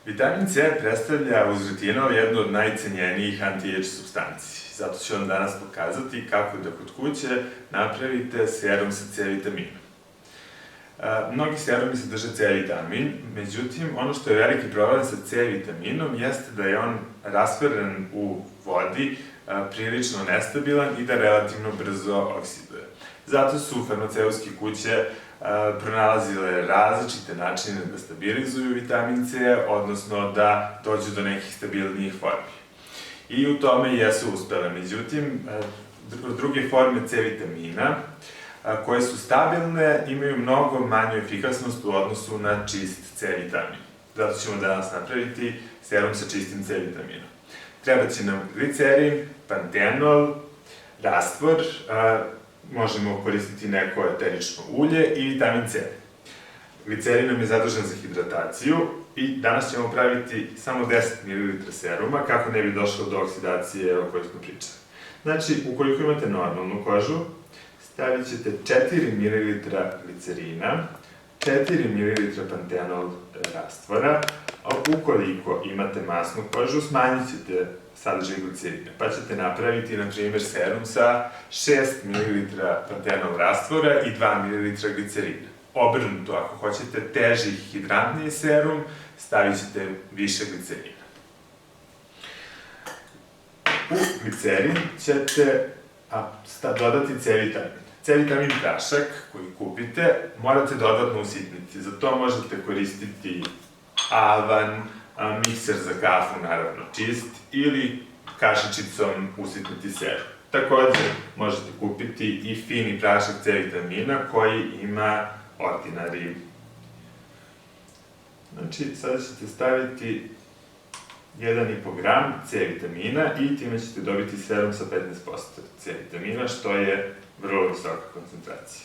Vitamin C predstavlja uz retinol jednu od najcenjenijih anti-age supstanci. Zato ću vam danas pokazati kako da kod kuće napravite serum sa C vitaminom. Mnogi serumi sadrže C vitamin, međutim, ono što je veliki problem sa C vitaminom jeste da je on rastvoren u vodi, prilično nestabilan i da relativno brzo oksiduje. Zato su farmaceutske kuće pronalazile različite načine da stabilizuju vitamin C, odnosno da dođu do nekih stabilnijih formi. I u tome jesu uspele. Međutim, druge forme C vitamina, koje su stabilne, imaju mnogo manju efikasnost u odnosu na čist C vitamin. Zato ćemo danas napraviti serum sa čistim C vitaminom. Treba će nam glicerin, pantenol, rastvor, možemo koristiti neko eterično ulje i vitamin C. Glicerin nam je zadužen za hidrataciju i danas ćemo praviti samo 10 ml seruma kako ne bi došlo do oksidacije o kojoj smo pričali. Znači, ukoliko imate normalnu kožu, stavit ćete 4 ml glicerina, 4 ml pantenol rastvora, a ukoliko imate masnu kožu, smanjit ćete sadržaj glicerina, pa ćete napraviti, na primjer, serum sa 6 ml pantenol rastvora i 2 ml glicerina. Obrnuto, ako hoćete teži hidrantniji serum, stavit ćete više glicerina. U glicerin ćete dodati C vitamin. C vitamin prašak koji kupite morate dodatno usitniti. Za to možete koristiti avan, mikser za kafu, naravno čist, ili kašičicom usitniti serum. Takođe, možete kupiti i fini prašak C vitamina koji ima ordinari. Znači, sada ćete staviti 1,5 gram C vitamina i time ćete dobiti serum sa 15% C vitamina, što je vrlo visoka koncentracija.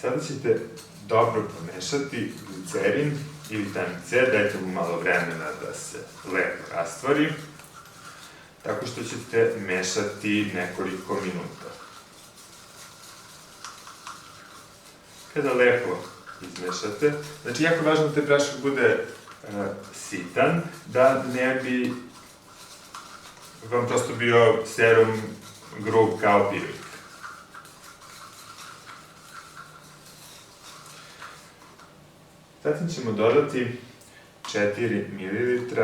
Sada ćete dobro pomešati glicerin i vitamin C, dajte mu malo vremena da se lepo rastvori, tako što ćete mešati nekoliko minuta. Kada lepo izmešate, znači jako važno da taj prašak bude sitan, da ne bi vam prosto bio serum grub kao pivik. Zatim ćemo dodati 4 ml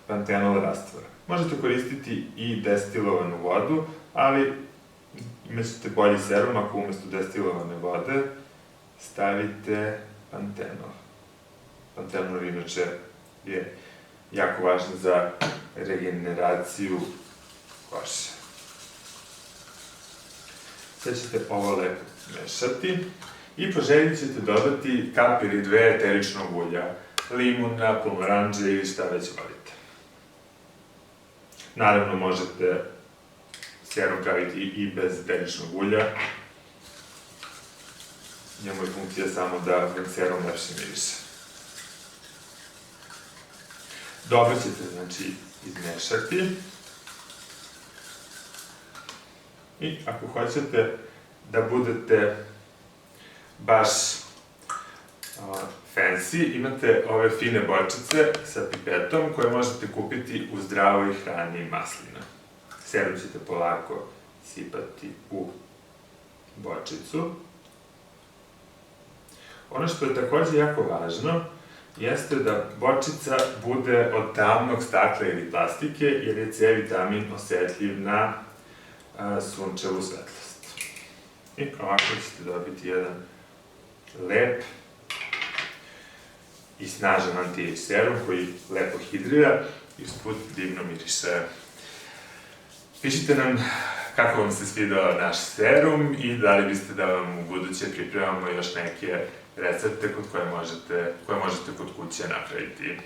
pantenol rastvora. Možete koristiti i destilovanu vodu, ali imat ćete bolji serum ako umesto destilovane vode stavite pantenol. Pantenol inače je jako važan za regeneraciju kože. Sad ćete ovo lepo mešati i po želji ćete dodati kap ili dve eteričnog ulja, limuna, pomoranđe ili šta već volite. Naravno, možete serum praviti i bez eteričnog ulja. Njemu je funkcija samo da vam serum lepše miriše. Dobro ćete, znači, izmešati. I ako hoćete da budete baš fancy, imate ove fine bočice sa pipetom koje možete kupiti u zdravoj hrani maslina. Serum ćete polako sipati u bočicu. Ono što je takođe jako važno jeste da bočica bude od tamnog stakla ili plastike, jer je C vitamin osetljiv na sunčevu svetlost. I ovako ćete dobiti jedan lep i snažan anti-age serum koji lepo hidrira i usput divno miriše. Pišite nam kako vam se svidao naš serum i da li biste da vam u buduće pripremamo još neke recepte koje možete kod kuće napraviti.